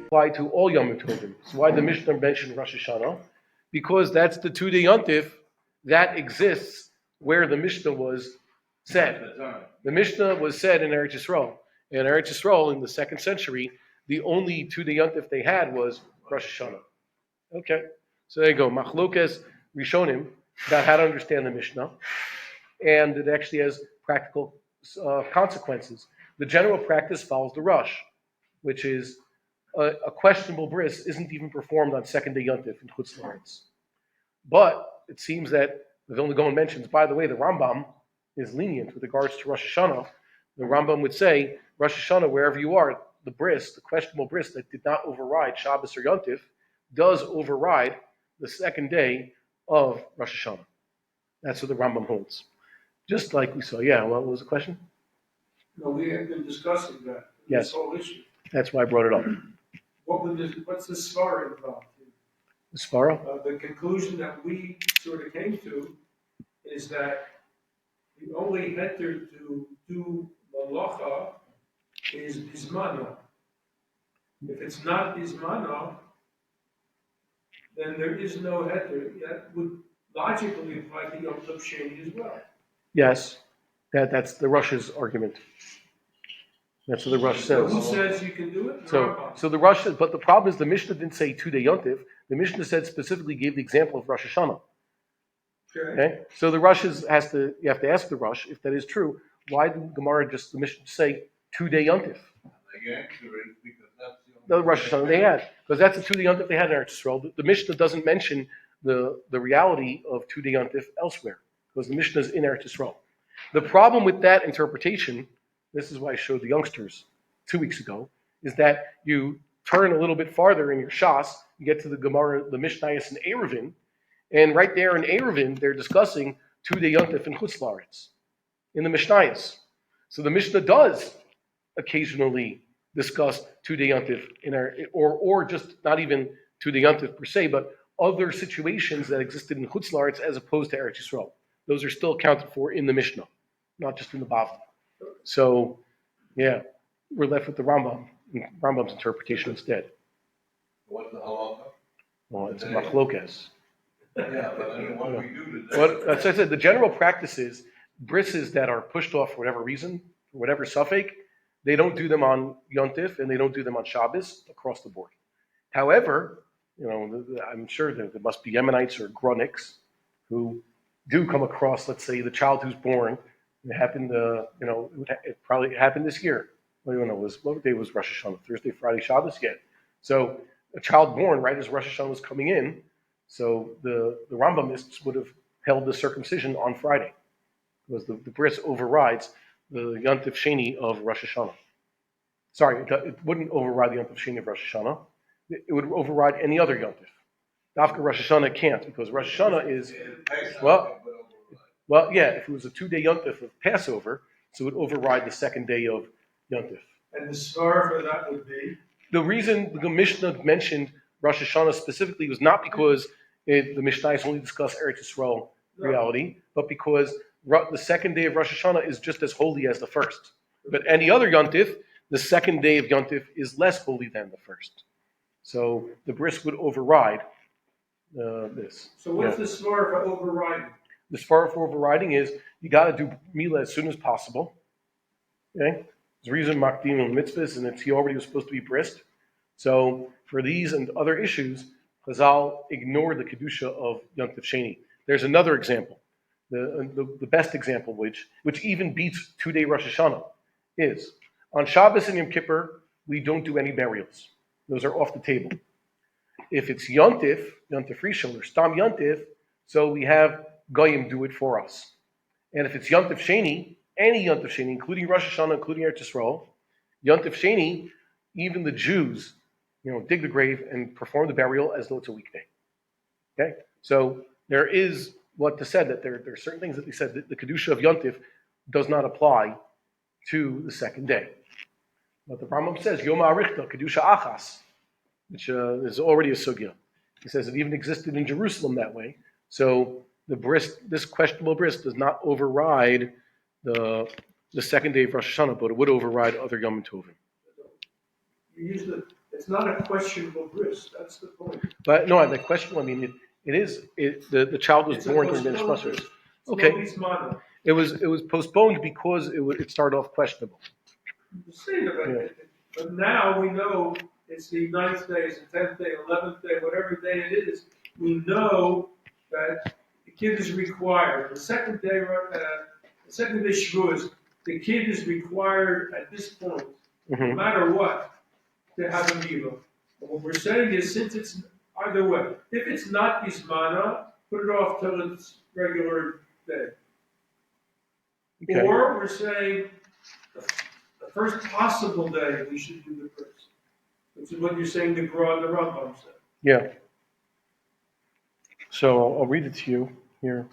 Apply to all Yom Tovim. So why the Mishnah mentioned Rosh Hashanah? Because that's the 2-day Yontif that exists where the Mishnah was said. The Mishnah was said in Eretz Yisrael. In Eretz Yisrael, in the 2nd century, the only 2-day Yontif they had was Rosh Hashanah. Okay, so there you go. Machlokes Rishonim about how to understand the Mishnah, and it actually has practical consequences. The general practice follows the Rosh, which is a questionable bris isn't even performed on 2nd-day Yontif in Chutz La'aretz. But it seems that the Vilna Gaon mentions, by the way, the Rambam is lenient with regards to Rosh Hashanah. The Rambam would say, Rosh Hashanah, wherever you are, the bris, the questionable bris that did not override Shabbos or Yontif, does override the 2nd day of Rosh Hashanah. That's what the Rambam holds. Just like we saw. Yeah, what was the question? No, we have been discussing that. Yes. This whole issue. That's why I brought it up. What's the svara involved? The svara? The conclusion that we sort of came to is that the only heter to do malacha is bismana. If it's not bismana, then there is no heter. That would logically apply to Yom Tov Sheni as well. Yes, that's the Rush's argument. That's what the Rush says. Who says you can do it? So the Rush says, but the problem is the Mishnah didn't say 2-day Yontif. The Mishnah said specifically gave the example of Rosh Hashanah. Okay? So the Rush you have to ask the Rush if that is true. Why did Gemara the Mishnah say 2-day Yontif? The Rosh Hashanah they had, because that's the 2-day Yontif they had in Eretz Yisrael. The Mishnah doesn't mention the reality of 2-day Yontif elsewhere, because the Mishnah is in Eretz Yisrael. The problem with that interpretation, this is why I showed the youngsters 2 weeks ago, is that you turn a little bit farther in your Shas, you get to the Gemara, the Mishnayos in Eruvin, and right there in Eruvin, they're discussing 2-day Yontif in Chutz La'aretz, in the Mishnayos. So the Mishnah does occasionally discuss 2-day Yontif or just not even 2-day Yontif per se, but other situations that existed in Chutz La'aretz as opposed to Eretz Yisrael. Those are still accounted for in the Mishnah, not just in the Bavli. So, yeah, we're left with the Rambam's interpretation instead. What's the halacha? Well, it's a machlokes. Yeah, but I mean, what do we do today? As I said, the general practice is brises that are pushed off for whatever reason, for whatever suffix, they don't do them on Yontif and they don't do them on Shabbos across the board. However, I'm sure there must be Yemenites or Grunics who do come across, let's say, the child who's born. It happened, it probably happened this year. What day was Rosh Hashanah? Thursday, Friday, Shabbos? Yeah. So a child born right as Rosh Hashanah was coming in, so the Rambamists would have held the circumcision on Friday, because the bris overrides the Yontif Sheni of Rosh Hashanah. Sorry, it wouldn't override the Yontif Sheni of Rosh Hashanah. It would override any other Yontif. Dafka Rosh Hashanah can't, because Rosh Hashanah is, well, yeah, if it was a 2-day Yontif of Passover, so it would override the 2nd day of Yontif. And the svara for that would be? The reason the Mishnah mentioned Rosh Hashanah specifically was not because the Mishnah only discussed Eretz Yisrael reality, but because the 2nd day of Rosh Hashanah is just as holy as the first. But any other Yontif, the 2nd day of Yontif is less holy than the first. So the bris would override this. So what's the svara for overriding? The svara for overriding is you got to do Milah as soon as possible. Okay? There's a reason Makdim and mitzvahs, and he already was supposed to be brist. So for these and other issues, Chazal ignored the kedusha of Yontif Sheni. There's another example, the best example, which even beats 2-day Rosh Hashanah, is on Shabbos and Yom Kippur we don't do any burials; those are off the table. If it's Yontif Rishon or Stam Yontif, so we have Goyim do it for us. And if it's Yontif Sheni, any Yontif Sheni, including Rosh Hashanah, including Eretz Yisrael, Yontif Sheni, even the Jews, dig the grave and perform the burial as though it's a weekday. Okay? So there is what they said, that there are certain things that they said that the Kedusha of Yontif does not apply to the 2nd day. But the Rambam says, Yom Ha'arichta, Kedusha Achas, which is already a sugya. He says it even existed in Jerusalem that way. So the bris, this questionable bris, does not override the the second day of Rosh Hashanah, but it would override other Yom Tovim. It's not a questionable bris. That's the point. But no, the question. I mean, the child was born during the Nishmasher. Okay. It was postponed because it started off questionable. But now we know it's the 9th day, it's the 10th day, 11th day, whatever day it is. We know that the kid is required. The second day Shavuos, the kid is required at this point, no matter what, to have a milah. But what we're saying is, since it's either way, if it's not Gizmana, put it off till it's regular day. Okay. Or we're saying the first possible day we should do the first, which is what you're saying the Gra and the Rambam said. Yeah. So I'll read it to you here.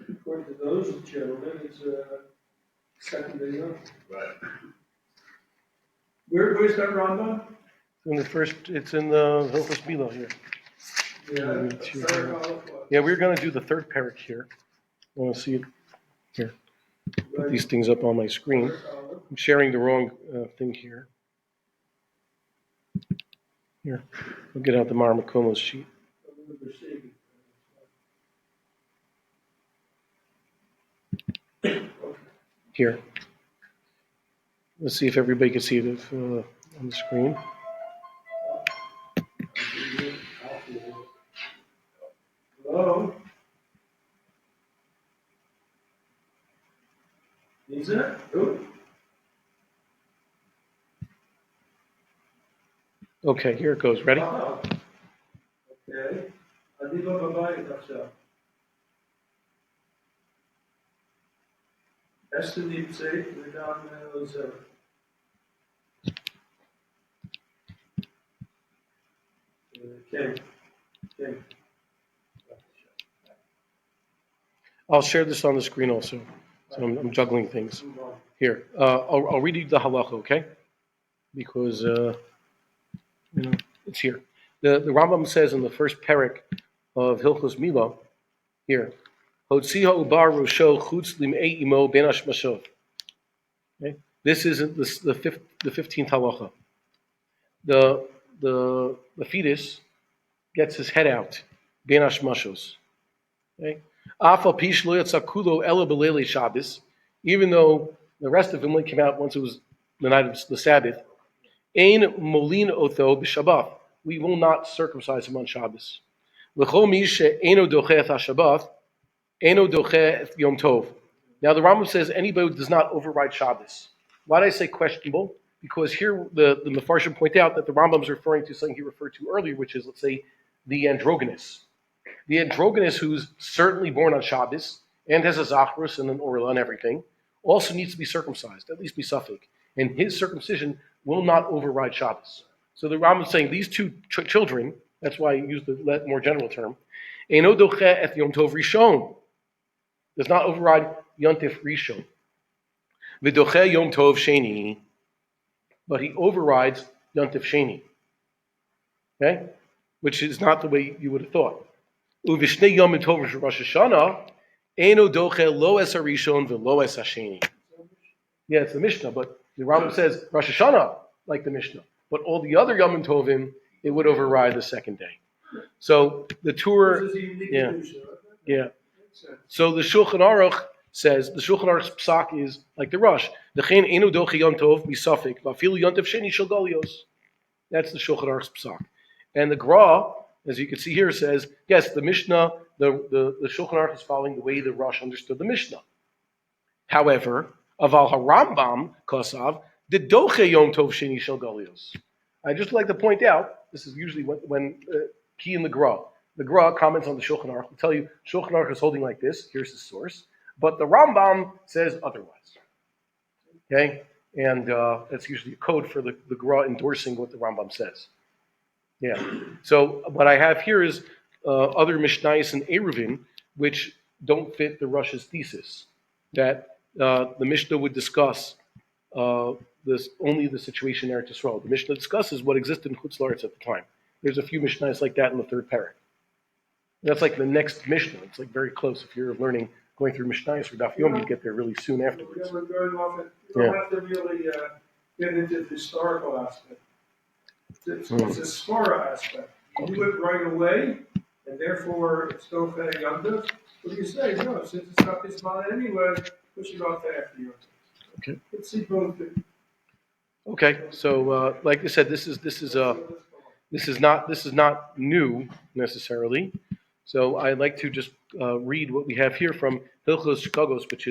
According to those gentlemen, it's second day Yom. Right. Where's that Rambam? It's in the Hilchos Milah here. Yeah, we're going to do the third parak here. I want to see it here. Put these things up on my screen. I'm sharing the wrong thing here. Here, we'll get out the Marmakomo's sheet. Here. Let's see if everybody can see it on the screen. Hello? Is it? Okay, here it goes. Ready? Okay. Adiba Babai Tachshav. Esther Nipsei, Redan Ozer. Okay. I'll share this on the screen also. So I'm juggling things. Here, I'll read you the halacha, okay? Because it's here. The Rambam says in the first parak of Hilchos Milah, here, Hotziha ubar rosho chutz lim'ei imo ben hashmashot. Okay, this is the 15th halacha. The fetus gets his head out ben hashmashos. Okay, afal pish lo yatzakulo ela b'leilei Shabbos, even though the rest of him only came out once it was the night of the Sabbath. Ein molin otho b'Shabbat. We will not circumcise him on Shabbos. L'chol mi she'eno doche et haShabbat, eno doche et Yom Tov. Now the Rambam says anybody who does not override Shabbos. Why did I say questionable? Because here the Mefarshim point out that the Rambam is referring to something he referred to earlier, which is, let's say, the androgynous. The androgynous who's certainly born on Shabbos and has a Zachrus and an Orla and everything, also needs to be circumcised, at least be Suffolk. And his circumcision will not override Shabbos. So the Rambam is saying these two children, that's why I use the more general term, Eino doche et Yom Tov Rishon, does not override Yom Tov Rishon. V'doche Yom Tov Sheni, but he overrides Yom Tov Sheni. Okay? Which is not the way you would have thought. Uv'shnei Yom Tov Rosh Hashanah, Eino doche lo es harishon v'lo es hasheni. Yeah, it's the Mishnah, but the Rambam says Rosh Hashanah, like the Mishnah. But all the other Yom Tovim, it would override the second day. So the Torah, yeah. So the Shulchan Aruch says, the Shulchan Aruch's psak is like the Rosh. D'chein enu dochi Yom Tov misafik, va'afilu Yom Tov sheni shel galios. That's the Shulchan Aruch's psak. And the Gra, as you can see here, says, yes, the Mishnah, the Shulchan Aruch is following the way the Rosh understood the Mishnah. However, Aval HaRambam Kosav, the Doche Yom Tov Sheni Shel Galios. I just like to point out, this is usually when key in the Gra. The Gra comments on the Shulchan Aruch. Will tell you Shulchan Aruch is holding like this. Here's the source, but the Rambam says otherwise. Okay, and that's usually a code for the Gra endorsing what the Rambam says. Yeah. So what I have here is other Mishnayos and Eruvin which don't fit the Rosh's thesis that the Mishnah would discuss only the situation in Eretz Yisrael. The Mishnah discusses what existed in Chutz La'aretz at the time. There's a few Mishnahs like that in the third parak. That's like the next Mishnah. It's like very close. If you're learning, going through Mishnahs for Daf Yom, you get there really soon afterwards. We're going off it. You don't have to really get into the historical aspect. It's a svara aspect. You do it right away, and therefore it's Tofei Yontif. What do you say? No, since it's not this month anyway, push it off to after Yontif. Okay. Let's see both. Okay. So, like I said, this is not new necessarily. So I'd like to just read what we have here from Hilchos Shkagos, which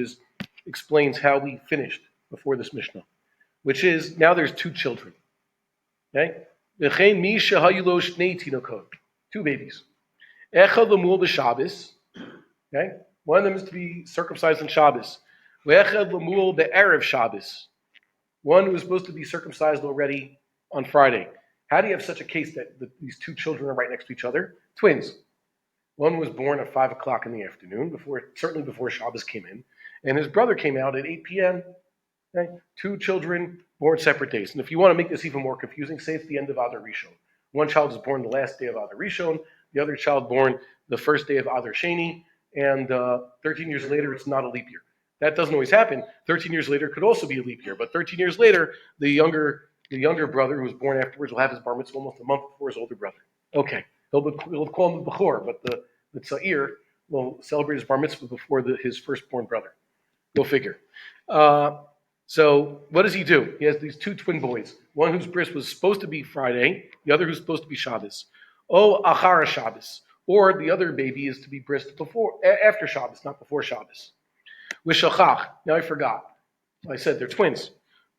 explains how we finished before this Mishnah, which is now there's two children. Okay? Two babies. Okay? One of them is to be circumcised on Shabbos. One who is supposed to be circumcised already on Friday. How do you have such a case that these two children are right next to each other? Twins. One was born at 5 o'clock in the afternoon, certainly before Shabbos came in, and his brother came out at 8 p.m. Okay? Two children born separate days. And if you want to make this even more confusing, say it's the end of Adar Rishon. One child is born the last day of Adar Rishon, the other child born the first day of Adar Sheni, and 13 years later it's not a leap year. That doesn't always happen. 13 years later could also be a leap year, but 13 years later, the younger brother who was born afterwards will have his bar mitzvah almost a month before his older brother. Okay, he'll call him the Bechor, but the Tza'ir will celebrate his bar mitzvah before his firstborn brother. Go figure. So what does he do? He has these two twin boys. One whose bris was supposed to be Friday, the other who's supposed to be Shabbos. Achara Shabbos. Or the other baby is to be bris after Shabbos, not before Shabbos. V'shachach. Now I forgot. I said they're twins.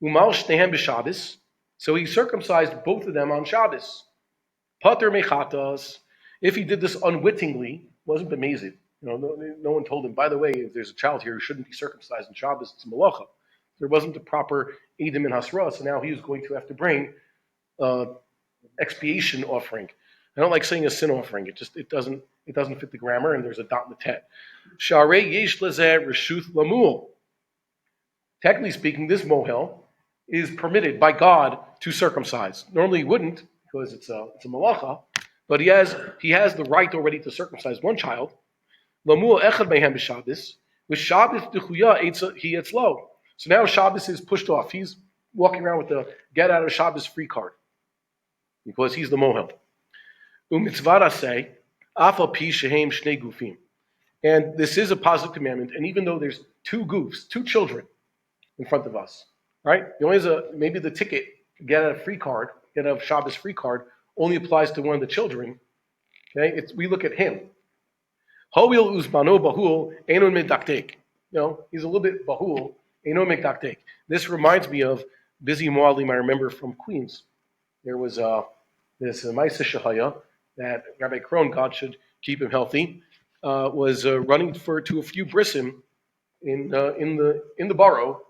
Umal shtehem b'Shabbos. So he circumcised both of them on Shabbos. Pater mechatas. If he did this unwittingly, wasn't bemazed. No one told him, by the way, if there's a child here who shouldn't be circumcised on Shabbos, it's a malacha. There wasn't a proper Edim and Hasra, so now he was going to have to bring expiation offering. I don't like saying a sin offering. It doesn't fit the grammar, and there's a dot in the tet. Sharei yesh lezeh reshuth lamul. Technically speaking, this mohel is permitted by God to circumcise. Normally he wouldn't, because it's a malacha, but he has the right already to circumcise one child. Lamul echad mehem b'Shabbos. With Shabbos dechuya he etzlo. So now Shabbos is pushed off. He's walking around with the get out of Shabbos free card because he's the mohel. Umitzvara say, Afa pi shehem shnei gufim. And this is a positive commandment. And even though there's two goofs, two children in front of us, right? The only maybe the ticket, get out of free card, get out of Shabbos free card, only applies to one of the children. Okay, we look at him. Ho'il uzmano bahul enon medaktek. He's a little bit bahul. This reminds me of Busy Moalim, I remember from Queens. There was this Masechet that Rabbi Krohn, God should keep him healthy, was running to a few brisim in the borough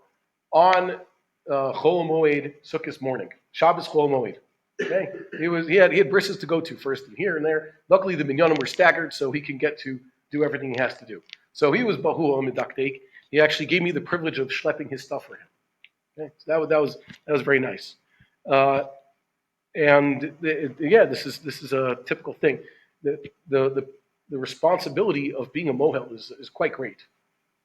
on Chol Moed Sukkot morning, Shabbos Chol Moed. Okay, he had brises to go to first and here and there. Luckily, the minyanim were staggered, so he can get to do everything he has to do. So he was bahul midaktek. He actually gave me the privilege of schlepping his stuff for him. Okay? So that was very nice. This is a typical thing. The responsibility of being a mohel is quite great.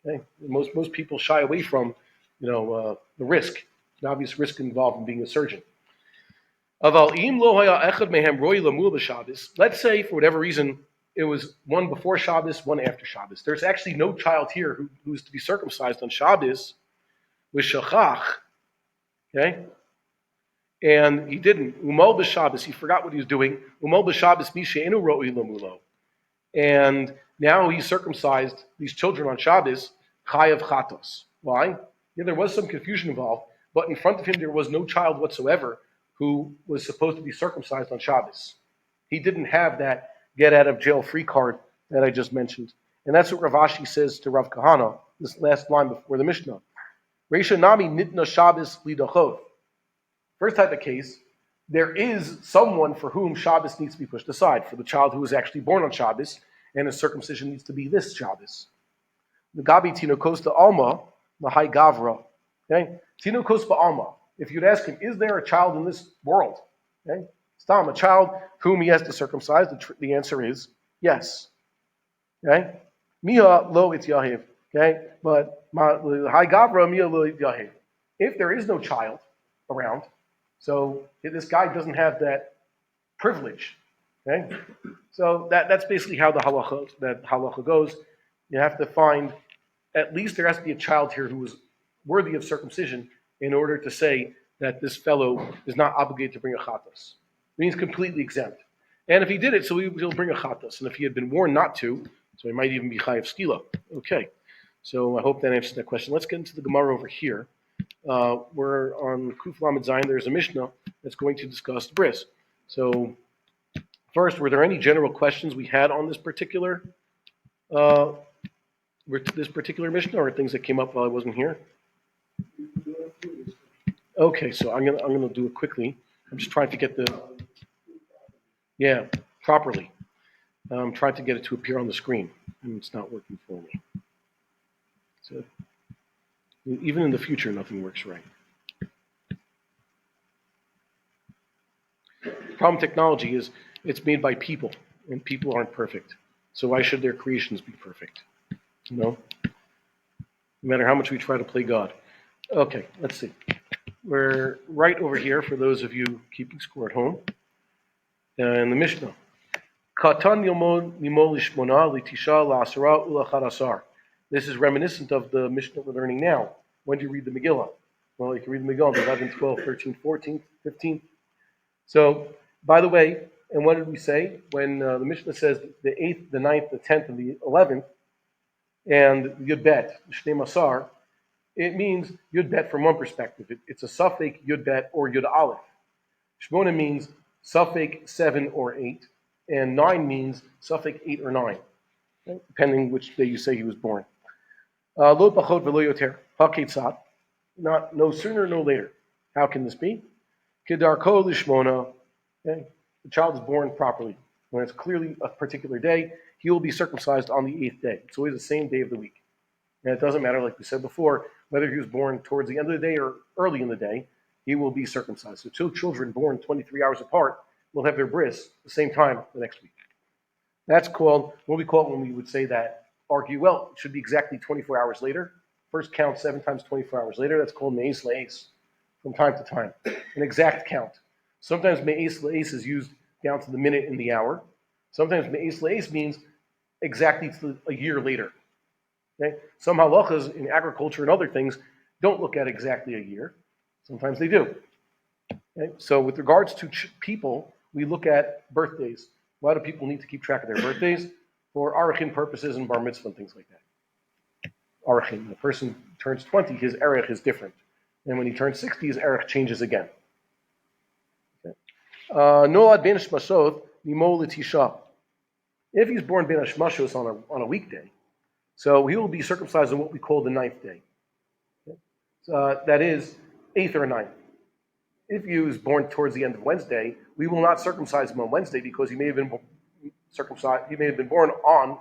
Okay? Most people shy away from the risk, the obvious risk involved in being a surgeon. Let's say for whatever reason it was one before Shabbos, one after Shabbos. There's actually no child here who's to be circumcised on Shabbos with shachach, okay? And he didn't. Umal b'Shabbos, he forgot what he was doing. Umal b'Shabbos mishe'enu ro'i lamulo. And now he circumcised these children on Shabbos, chayav chatos. Why? Yeah, there was some confusion involved, but in front of him there was no child whatsoever who was supposed to be circumcised on Shabbos. He didn't have that get out of jail free card that I just mentioned. And that's what Rav Ashi says to Rav Kahana, this last line before the Mishnah. Reisha nami nitna Shabbos lidachov. First type of case, there is someone for whom Shabbos needs to be pushed aside, for the child who was actually born on Shabbos, and his circumcision needs to be this Shabbos. The Gabi Tinokos to Alma, Mahai Gavra. Okay? Tinokos ba Alma. If you'd ask him, is there a child in this world? Okay? Stam, a child whom he has to circumcise, the answer is yes. Okay? Miha lo it yahiv. Okay? But high gavra miha lo it yahiv. If there is no child around, so this guy doesn't have that privilege. Okay? So that's basically how the halacha goes. You have to find, at least there has to be a child here who is worthy of circumcision in order to say that this fellow is not obligated to bring a chatas. He's completely exempt. And if he did it, so he'll bring a chatas. And if he had been warned not to, so he might even be chayav skila. Okay. So I hope that answers that question. Let's get into the Gemara over here. We're on Kuf Lamed Zayin. There's a Mishnah that's going to discuss the bris. So first, were there any general questions we had on this particular Mishnah, or things that came up while I wasn't here? Okay, so I'm gonna do it quickly. I'm just trying to get properly. I'm trying to get it to appear on the screen, and it's not working for me. So even in the future, nothing works right. The problem with technology is it's made by people, and people aren't perfect. So why should their creations be perfect? No matter how much we try to play God. Okay, let's see. We're right over here for those of you keeping score at home. In the Mishnah. Katan yomod nimol lishmona litisha la'asara ulachad asar. This is reminiscent of the Mishnah we're learning now. When do you read the Megillah? Well, you can read the Megillah on the 11th, 12th, 13th, 14th, 15th. So, by the way, and what did we say? When the Mishnah says the 8th, the 9th, the 10th, and the 11th, and Yud Bet, Shnei Masar, it means Yud Bet from one perspective. It's a suffix Yud Bet or Yud Aleph. Shmona means suffix 7 or 8, and 9 means suffix 8 or 9, okay? Depending which day you say he was born. Lo pachot v'lo yoter, haketzat, no sooner, no later. How can this be? Kedarko lishmona, okay? The child is born properly. When it's clearly a particular day, he will be circumcised on the 8th day. It's always the same day of the week. And it doesn't matter, like we said before, whether he was born towards the end of the day or early in the day, he will be circumcised. So two children born 23 hours apart will have their bris the same time the next week. That's called, what we call it when we would say that, argue, well, it should be exactly 24 hours later. First count 7 times 24 hours later. That's called me'es la'es from time to time, an exact count. Sometimes me'es la'es is used down to the minute and the hour. Sometimes me'es la'es means exactly a year later. Okay? Some halachas in agriculture and other things don't look at exactly a year. Sometimes they do. Okay? So with regards to people, we look at birthdays. Why do people need to keep track of their birthdays? For arachin purposes and bar mitzvah and things like that. Arachin, when a person turns 20, his erech is different. And when he turns 60, his erech changes again. Nolad ben shmashot nimol l'tisha. If he's born ben shmashos on a weekday, so he will be circumcised on what we call the 9th day. Okay? That is 8th or 9th. If he was born towards the end of Wednesday, we will not circumcise him on Wednesday because he may have been circumcised. He may have been born on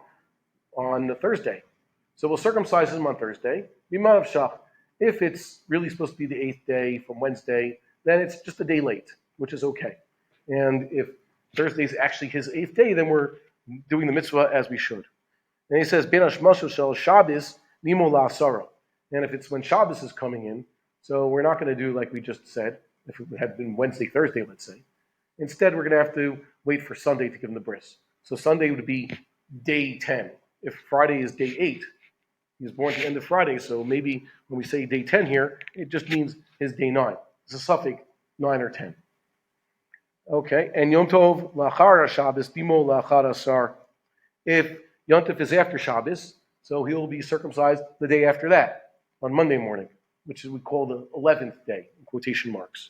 the Thursday. So we'll circumcise him on Thursday. If it's really supposed to be the 8th day from Wednesday, then it's just a day late, which is okay. And if Thursday is actually his 8th day, then we're doing the mitzvah as we should. And he says, Ben Hashmashu shel Shabbos nimo la'asara. And if it's when Shabbos is coming in, so we're not going to do like we just said, if it had been Wednesday, Thursday, let's say. Instead, we're going to have to wait for Sunday to give him the bris. So Sunday would be day 10. If Friday is day 8, he was born at the end of Friday, so maybe when we say day 10 here, it just means his day 9. It's a suffix 9 or 10. Okay, and Yom Tov la'achar Shabbos dimo la'achar asar. If Yom Tov is after Shabbos, so he will be circumcised the day after that, on Monday morning, which we call the 11th day, in quotation marks.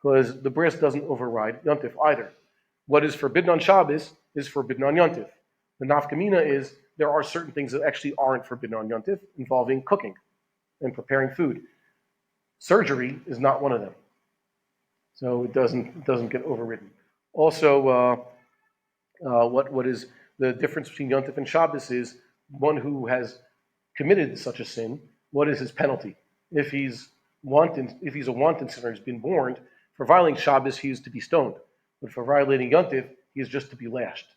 Because the bris doesn't override Yom Tov either. What is forbidden on Shabbos is forbidden on Yom Tov. The nafkamina is there are certain things that actually aren't forbidden on Yom Tov, involving cooking and preparing food. Surgery is not one of them. So it doesn't get overridden. Also, what is the difference between Yom Tov and Shabbos is one who has committed such a sin. What is his penalty? If he's a wanton sinner, he's been warned for violating Shabbos, he is to be stoned. But for violating Yontif, he is just to be lashed.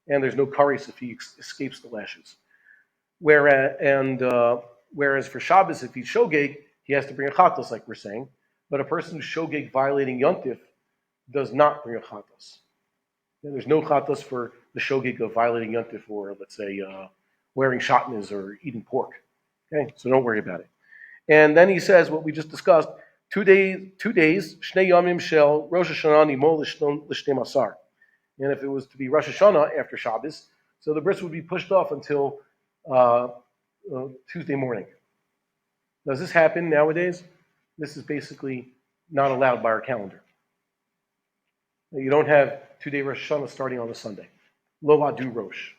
And there's no kares if he escapes the lashes. Whereas for Shabbos, if he's shogeg, he has to bring a chatos, like we're saying. But a person who's shogeg violating Yontif does not bring a chatos. And there's no chatos for the shogeg of violating Yontif, or let's say wearing shatnez or eating pork. Okay, so don't worry about it. And then he says what we just discussed: 2 days, shnei yamim shel Rosh Hashanah nimo l'shnei masar. And if it was to be Rosh Hashanah after Shabbos, so the bris would be pushed off until Tuesday morning. Does this happen nowadays? This is basically not allowed by our calendar. You don't have 2-day Rosh Hashanah starting on a Sunday. Lo adu Rosh.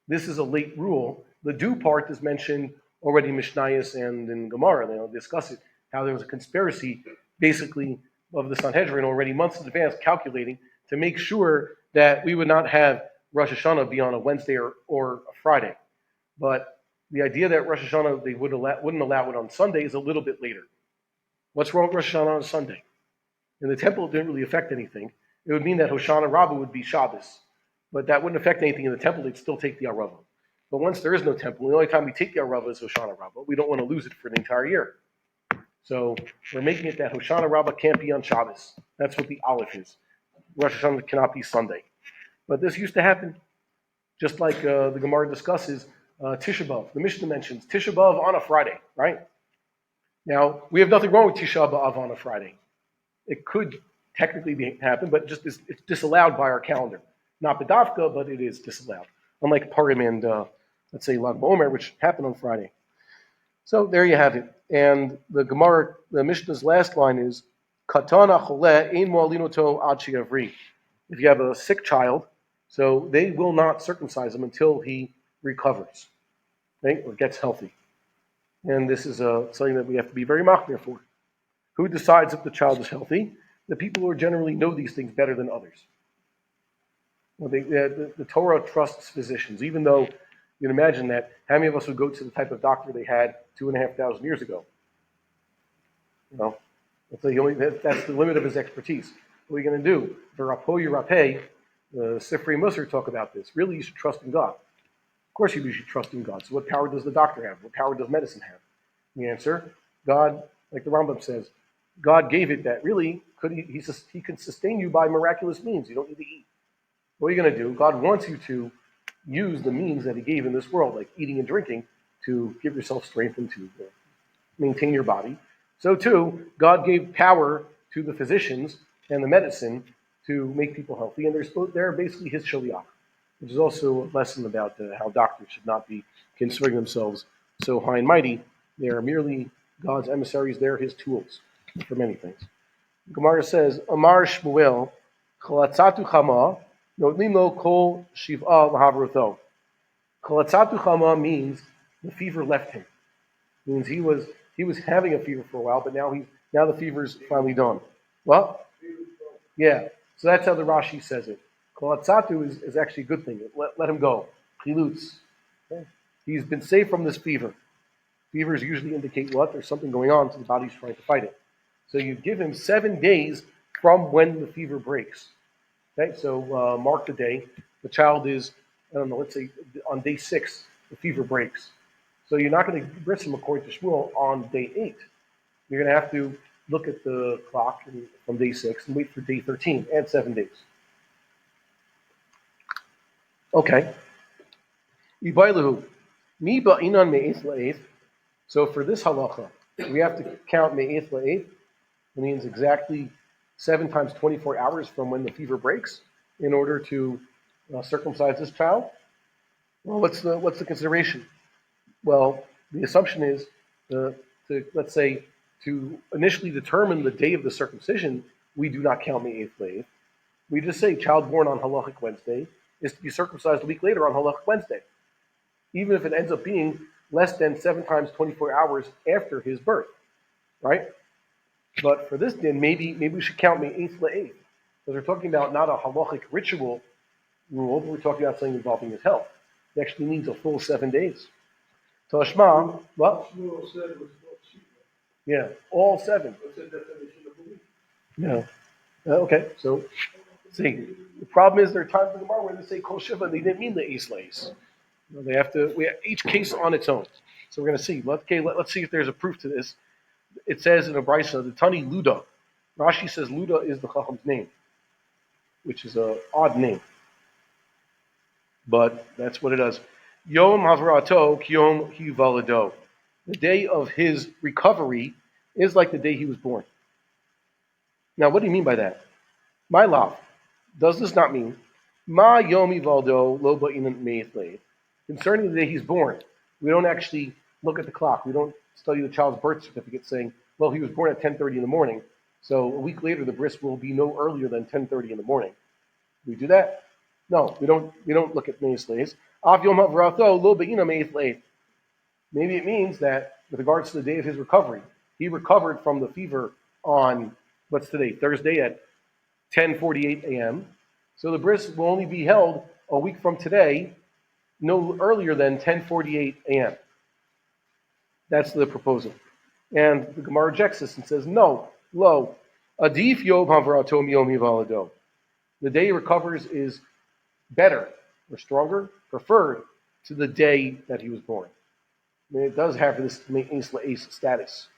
This is a late rule. The do part is mentioned already in Mishnayos and in Gemara. They'll discuss it, how there was a conspiracy basically of the Sanhedrin already months in advance calculating to make sure that we would not have Rosh Hashanah be on a Wednesday or a Friday. But the idea that Rosh Hashanah they wouldn't allow it on Sunday is a little bit later. What's wrong with Rosh Hashanah on Sunday? In the temple, it didn't really affect anything. It would mean that Hoshana Rabbah would be Shabbos. But that wouldn't affect anything in the temple. They'd still take the Arava. But once there is no temple, the only time we take the Arava is Hoshana Rabbah. We don't want to lose it for the entire year. So we're making it that Hoshana Rabbah can't be on Shabbos. That's what the Aleph is. Rosh Hashanah cannot be Sunday. But this used to happen. Just like the Gemara discusses Tisha B'Av. The Mishnah mentions Tisha B'Av on a Friday, right? Now, we have nothing wrong with Tisha B'Av on a Friday. It could technically happen, but just it's disallowed by our calendar. Not B'davka, but it is disallowed. Unlike Purim and, let's say, Lag BaOmer, which happened on Friday. So there you have it. And the Gemara, the Mishnah's last line is, Katana choleh ein mo'alinoto ad she'yavri. If you have a sick child, so they will not circumcise him until he recovers, right, or gets healthy. And this is something that we have to be very machmir for. Who decides if the child is healthy? The people who generally know these things better than others. Well, the Torah trusts physicians, even though you can imagine that how many of us would go to the type of doctor they had 2,500 years ago? You know, that's the limit of his expertise. What are you going to do? For Rapo Yirapeh, the Sifrei Musar talk about this. Really, you should trust in God. Of course you should trust in God. So what power does the doctor have? What power does medicine have? The answer, God, like the Rambam says, God gave it that really he can sustain you by miraculous means. You don't need to eat. What are you going to do? God wants you to use the means that he gave in this world, like eating and drinking, to give yourself strength and to maintain your body. So too, God gave power to the physicians and the medicine to make people healthy, and they're basically his shaliach, which is also a lesson about how doctors should not be considering themselves so high and mighty. They are merely God's emissaries. They're his tools for many things. Gemara says, Amar Shmuel, Chalatzatu Chama, Notlim lo kol shiv'a l'havrotho. Chalatzatu Chama means the fever left him. It means he was having a fever for a while, but now the fever's finally done. Well, yeah. So that's how the Rashi says it. Chalatzatu is actually a good thing. Let him go. Chilutz. Okay. He's been saved from this fever. Fevers usually indicate what? There's something going on, so the body's trying to fight it. So you give him 7 days from when the fever breaks. Okay, so mark the day. The child is, I don't know, let's say on day 6, the fever breaks. So you're not going to bris him according to Shmuel on day 8. You're going to have to look at the clock from day 6 and wait for day 13. Add 7 days. Okay. So for this halacha, we have to count me'eth la'eth. It means exactly 7 times 24 hours from when the fever breaks in order to circumcise this child. Well, what's the consideration? Well, the assumption is let's say to initially determine the day of the circumcision, we do not count me'eth la'eth. We just say child born on halachic Wednesday is to be circumcised a week later on halachic Wednesday, even if it ends up being less than 7 times 24 hours after his birth, right? But for this din, maybe we should count me'eth la'eth, because we're talking about not a halachic ritual rule, but we're talking about something involving his health. It actually needs a full 7 days. Tashma, what? Shmuel said it was called Shiur. Yeah, all 7. What's the definition of belief? Yeah. Okay, so See, the problem is there are times in the Gemara where they say Kol Shiva, they didn't mean the Ace Lace. They have to, each case on its own. So we're going to see. Let's see if there's a proof to this. It says in a brisa, the Tani Luda. Rashi says Luda is the Chacham's name, which is an odd name. But that's what it does. Yom Havrato Kiyom Hivalado. The day of his recovery is like the day he was born. Now, what do you mean by that? Milah. Does this not mean Ma Yomi Valdo Lo Ba'inan Meithle? Concerning the day he's born, we don't actually look at the clock. We don't study the child's birth certificate saying, well, he was born at 10:30 in the morning, so a week later the bris will be no earlier than 10:30 in the morning. Do we do that? No, we don't. We don't look at Meithle. Av Yom Havrato Lo Ba'inan Meithle. Maybe it means that with regards to the day of his recovery, he recovered from the fever on what's today, Thursday at 10:48 a.m. So the bris will only be held a week from today, no earlier than 10:48 a.m. That's the proposal. And the Gemara rejects this and says, no, lo, adif yom havarato miyomi valado. The day he recovers is better or stronger, preferred to the day that he was born. I mean, it does have this ace status.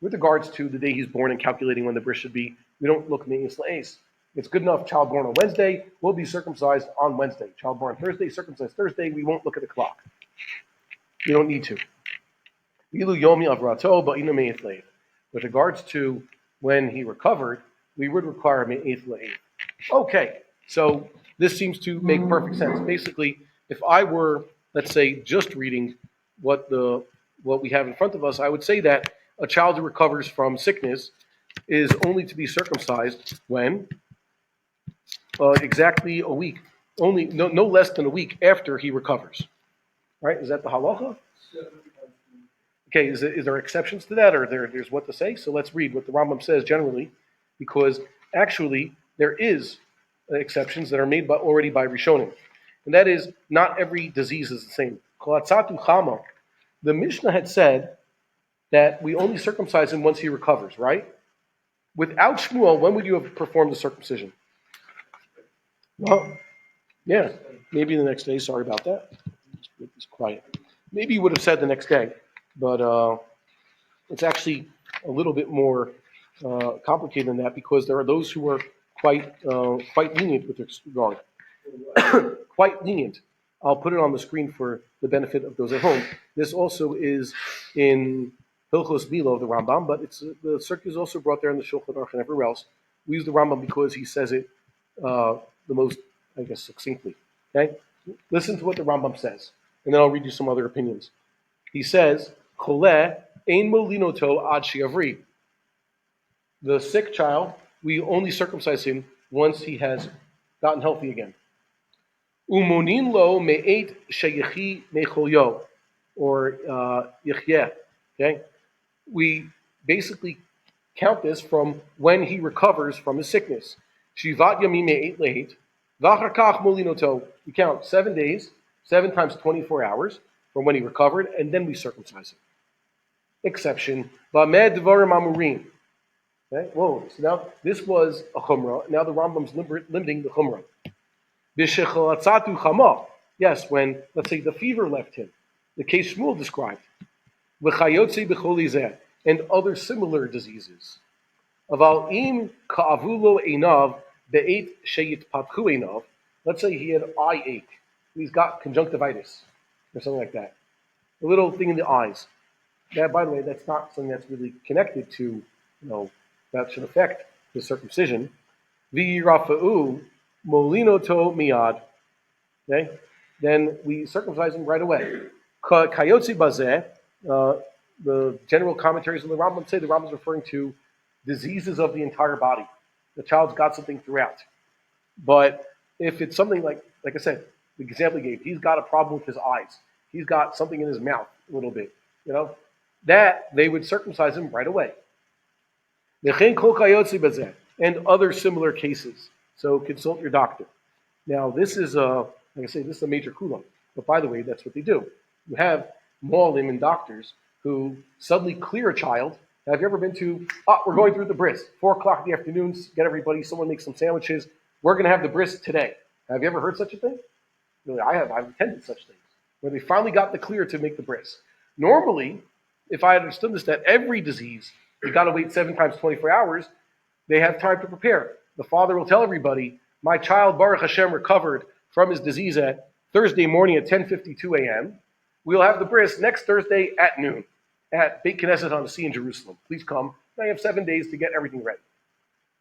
With regards to the day he's born and calculating when the bris should be, we don't look me'is la'es. It's good enough. Child born on Wednesday will be circumcised on Wednesday. Child born Thursday, circumcised Thursday. We won't look at the clock. We don't need to. With regards to when he recovered, we would require me'is la'es. Okay, so this seems to make perfect sense. Basically, if I were, let's say, just reading what we have in front of us, I would say that a child who recovers from sickness is only to be circumcised when exactly a week, only no less than a week after he recovers. Right? Is that the halacha? Okay, is there exceptions to that, or there's what to say? So let's read what the Rambam says generally, because actually there is exceptions that are made already by Rishonim. And that is, not every disease is the same. The Mishnah had said that we only circumcise him once he recovers, right? Without Shmuel, when would you have performed the circumcision? Well, yeah, maybe the next day. Sorry about that. Just make this quiet. Maybe you would have said the next day, but it's actually a little bit more complicated than that, because there are those who are quite lenient with this regard. Quite lenient. I'll put it on the screen for the benefit of those at home. This also is in Hilchos Milah of the Rambam, but the circuit is also brought there in the Shulchan Aruch and everywhere else. We use the Rambam because he says it the most, I guess, succinctly. Okay? Listen to what the Rambam says, and then I'll read you some other opinions. He says, Choleh ein molinoto ad shiavri. The sick child, we only circumcise him once he has gotten healthy again. Umonin lo me'et sheyechi mecholyo, or yichyeh. Okay? We basically count this from when he recovers from his sickness. Shivat yamim me'et leit, v'achar kach molinoto. We count 7 days, 7 times 24 hours from when he recovered, and then we circumcise him. Exception, v'amed dvarim amurim. Okay? Whoa, so now this was a chumrah, now the Rambam's limiting the chumrah. B'shechalatzatu chama. Yes, when, let's say, the fever left him, the case Shmuel described. V'chayotze b'cholizeh, and other similar diseases. Aval im ka'avulo einav be'et sheyitpatchu einav. Let's say he had eye ache. He's got conjunctivitis or something like that. A little thing in the eyes. That, by the way, that's not something that's really connected to, that should affect the circumcision. V'yirafa'u molinoto miyad. Okay? Then we circumcise him right away. Kayotzi bazeh. The general commentaries of the Rambam say the Rambam is referring to diseases of the entire body. The child's got something throughout. But if it's something like I said, the example he gave, he's got a problem with his eyes. He's got something in his mouth a little bit. That they would circumcise him right away. And other similar cases. So consult your doctor. Now this is like I say, this is a major kulam. But by the way, that's what they do. You have mu'alim and doctors who suddenly clear a child Have you ever been to, we're going through the bris, 4 o'clock in the afternoon, get everybody, someone makes some sandwiches, we're going to have the bris today. Have you ever heard such a thing? Really, I've attended such things, where they finally got the clear to make the bris. Normally, if I understood this, that every disease, you got to wait 7 times 24 hours, they have time to prepare. The father will tell everybody, my child Baruch Hashem recovered from his disease at Thursday morning at 10:52 a.m. We'll have the bris next Thursday at noon at Beit Knesset on the Sea in Jerusalem. Please come. Now you have 7 days to get everything ready.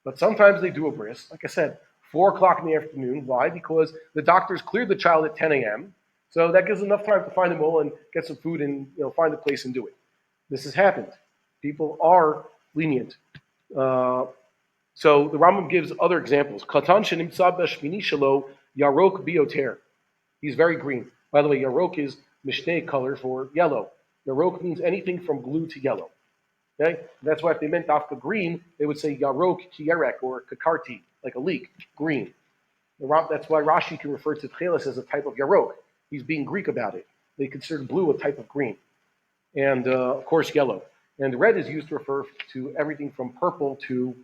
But sometimes they do a bris, like I said, 4 o'clock in the afternoon. Why? Because the doctors cleared the child at 10 a.m. So that gives enough time to find them all and get some food and find a place and do it. This has happened. People are lenient. So the Rambam gives other examples. Katan shenimtza b'shmini shelo yarok bioter. He's very green. By the way, yarok is mishneh color for yellow. Yarok means anything from blue to yellow. Okay? That's why if they meant dafka green, they would say yarok kiyerek or kakarti, like a leek, green. That's why Rashi can refer to tchelis as a type of yarok. He's being Greek about it. They consider blue a type of green. And of course yellow. And red is used to refer to everything from purple to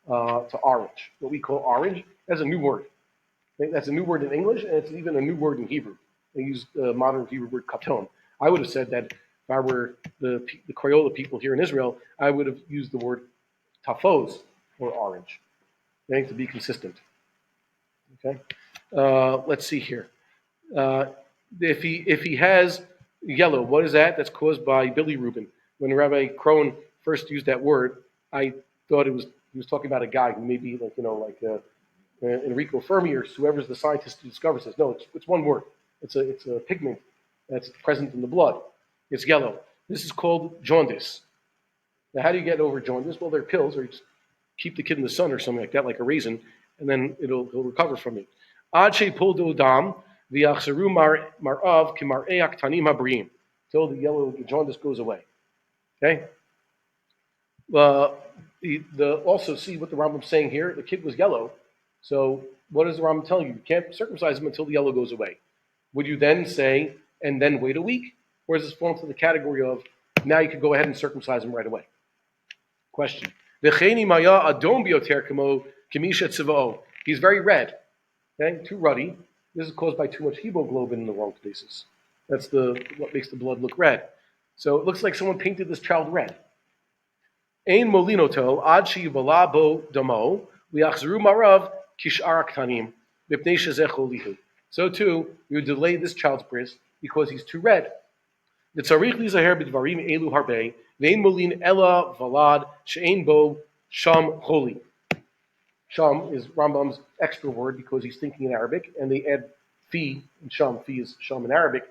orange. What we call orange, that's a new word. That's a new word in English, and it's even a new word in Hebrew. They use the modern Hebrew word katon. I would have said that if I were the Crayola people here in Israel, I would have used the word tafos for orange, okay, to be consistent. Okay, let's see here. If he has yellow, what is that? That's caused by bilirubin. When Rabbi Krohn first used that word, I thought he was talking about a guy who may be like Enrico Fermi or whoever's the scientist who discovers this. No, it's one word. It's a pigment that's present in the blood. It's yellow. This is called jaundice. Now, how do you get over jaundice? Well, there are pills, or you just keep the kid in the sun or something like that, like a raisin, and then he'll recover from it. Ad she'poldo dam v'yachzeru marav k'mar'ei haktanim habriim. Till the jaundice goes away. Okay. Also see what the Rambam's saying here. The kid was yellow, so what is the Rambam telling you? You can't circumcise him until the yellow goes away. Would you then say and then wait a week, or does this fall into the category of now you could go ahead and circumcise him right away? Question. He's very red, okay, too ruddy. This is caused by too much hemoglobin in the wrong places. That's what makes the blood look red. So it looks like someone painted this child red. Ein molinoto ad sheyivala bo damo liachzeru marav kishar aktanim mipnei shezeh cholihu. So too, you delay this child's bris because he's too red. The tzarich lizaher b'dvarim elu harbe ve'ein molin ela valad she'ein bo sham choli. Sham is Rambam's extra word because he's thinking in Arabic, and they add fi in sham. Fi is sham in Arabic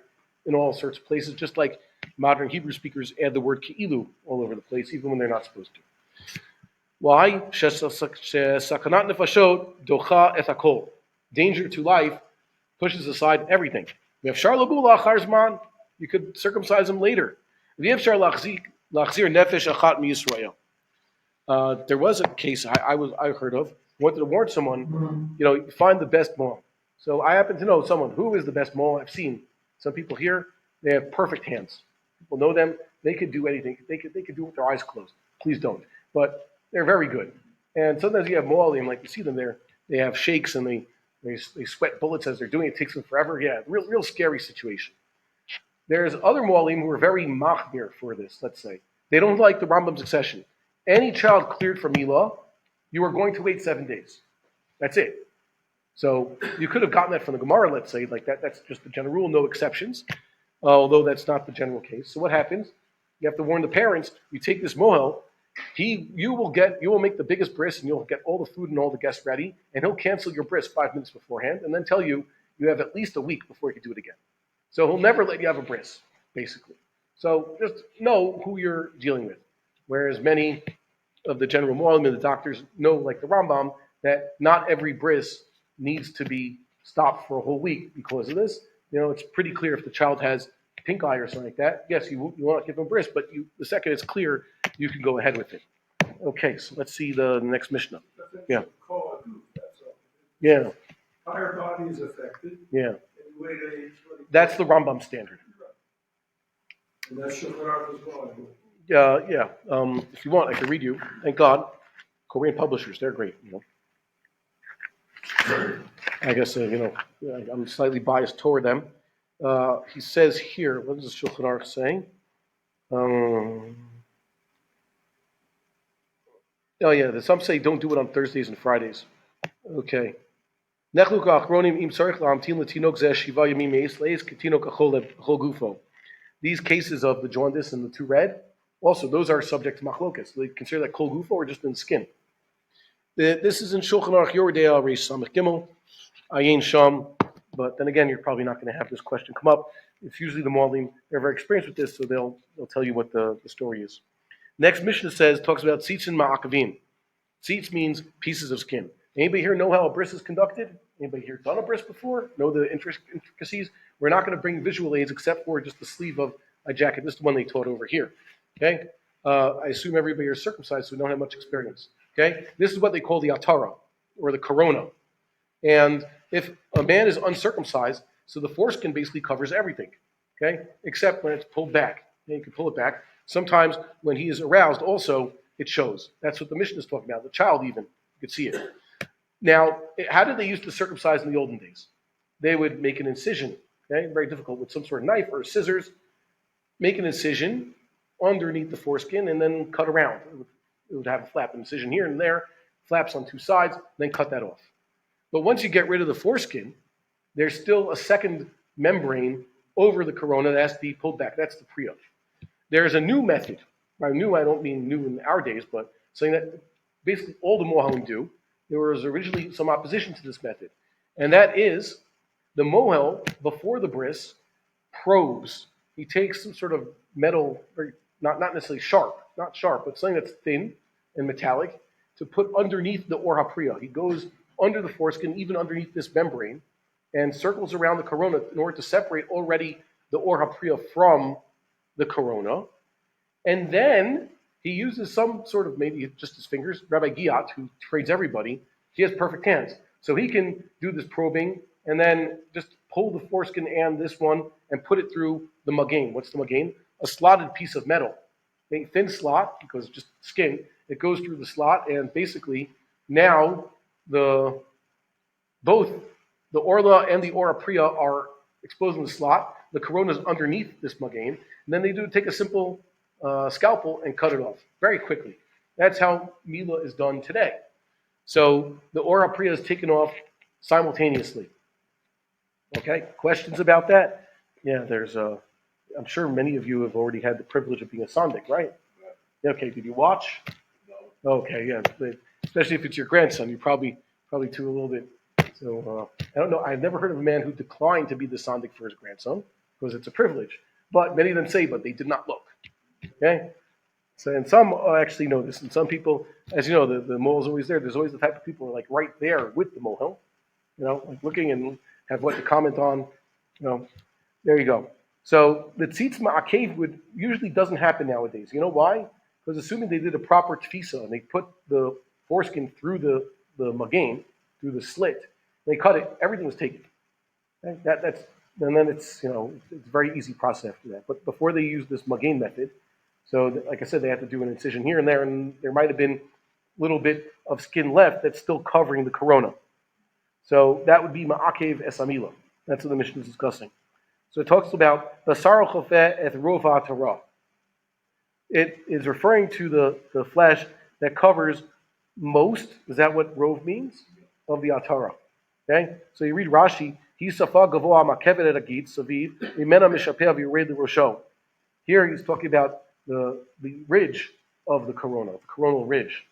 in all sorts of places, just like modern Hebrew speakers add the word ki'ilu all over the place, even when they're not supposed to. Why? Sakanat nefashot docha et hakol. Danger to life pushes aside everything. You could circumcise him later. There was a case I heard of. Wanted to warn someone, find the best mall. So I happen to know someone who is the best mall. I've seen some people here. They have perfect hands. People know them. They could do anything. They could do it with their eyes closed. Please don't. But they're very good. And sometimes you have moalim, like you see them there. They have shakes and they sweat bullets as they're doing it. It takes them forever. Yeah, real scary situation. There's other moalim who are very machmir for this, let's say. They don't like the Rambam succession. Any child cleared from Milah, you are going to wait 7 days. That's it. So you could have gotten that from the Gemara, let's say, like that. That's just the general rule, no exceptions, although that's not the general case. So what happens? You have to warn the parents, you take this mohel, you will make the biggest bris and you'll get all the food and all the guests ready, and he'll cancel your bris 5 minutes beforehand and then tell you have at least a week before you can do it again. So he'll never let you have a bris, basically. So just know who you're dealing with. Whereas many of the general moalim and the doctors know, like the Rambam, that not every bris needs to be stopped for a whole week because of this. It's pretty clear if the child has pink eye or something like that. Yes, you want to give him a bris, but the second it's clear, you can go ahead with it. Okay, so let's see the next Mishnah. Yeah. Yeah. Entire body is affected. Yeah. That's the Rambam standard. And that's Shulchan Aruch as well. If you want, I can read you. Thank God, Korean publishers, they're great. I guess I'm slightly biased toward them. He says here, what does the Shulchan Aruch say? Some say don't do it on Thursdays and Fridays. Okay. These cases of the jaundice and the two red, also those are subject to machlokas. They consider that kol gufo or just in skin. This is in Shulchan Aruch Yordei Al Reish Samech Gimel, Ayin Sham. But then again, you're probably not going to have this question come up. It's usually the Moalim, they're very experienced with this, so they'll tell you what the story is. Next Mishnah talks about tzitz and ma'akavim. Tzitz means pieces of skin. Anybody here know how a bris is conducted? Anybody here done a bris before? Know the intricacies? We're not going to bring visual aids except for just the sleeve of a jacket. This is the one they taught over here. Okay? I assume everybody is circumcised, so we don't have much experience. Okay? This is what they call the atara, or the corona. And if a man is uncircumcised, so the foreskin basically covers everything. Okay? Except when it's pulled back. Okay? You can pull it back. Sometimes when he is aroused also, it shows. That's what the Mishnah is talking about. The child even, you could see it. Now, how did they used to circumcise in the olden days? They would make an incision, okay? Very difficult, with some sort of knife or scissors, make an incision underneath the foreskin and then cut around. It would have a flap, an incision here and there, flaps on two sides, then cut that off. But once you get rid of the foreskin, there's still a second membrane over the corona that has to be pulled back. That's the priya. There's a new method. By new, I don't mean new in our days, but something that basically all the Mohalim do. There was originally some opposition to this method. And that is, the Mohel, before the bris, probes. He takes some sort of metal, not necessarily sharp, not sharp, but something that's thin and metallic, to put underneath the Or HaPriya. He goes under the foreskin, even underneath this membrane, and circles around the corona in order to separate already the Or HaPriya from the corona. And then he uses some sort of, maybe just his fingers. Rabbi Giat, who trains everybody, he has perfect hands. So he can do this probing and then just pull the foreskin and this one and put it through the magain. What's the magain? A slotted piece of metal. A thin slot, because it's just skin. It goes through the slot, and basically now both the Orla and the Ora Priya are exposed in the slot. The corona is underneath this magain. And then they take a simple scalpel and cut it off very quickly. That's how Milah is done today. So the Ora Priya is taken off simultaneously. Okay, questions about that? Yeah, I'm sure many of you have already had the privilege of being a Sandik, right? Okay, did you watch? No. Okay, yeah, especially if it's your grandson, you probably too a little bit. So I don't know, I've never heard of a man who declined to be the Sandik for his grandson, because it's a privilege. But many of them say, but they did not look. Okay? So, and some actually know this, and some people, as you know, the mohel is always there. There's always the type of people who are like right there with the mohel, like looking and have what to comment on. There you go. So the tzitz ma'akev usually doesn't happen nowadays. You know why? Because assuming they did a proper tfisa and they put the foreskin through the magain, through the slit, they cut it, everything was taken. Okay? And then it's a very easy process after that. But before they used this magain method, so like I said, they had to do an incision here and there, and there might have been a little bit of skin left that's still covering the corona. So that would be ma'akev esamila. That's what the Mishnah is discussing. So it talks about the basar chofeh et rova Torah. It is referring to the flesh that covers most. Is that what rov means? Of the atara. Okay? So you read Rashi, Hisafa gavoa makevet et agid saviv imena mishapev yured l'rosho. Here he's talking about the ridge of the corona, the coronal ridge.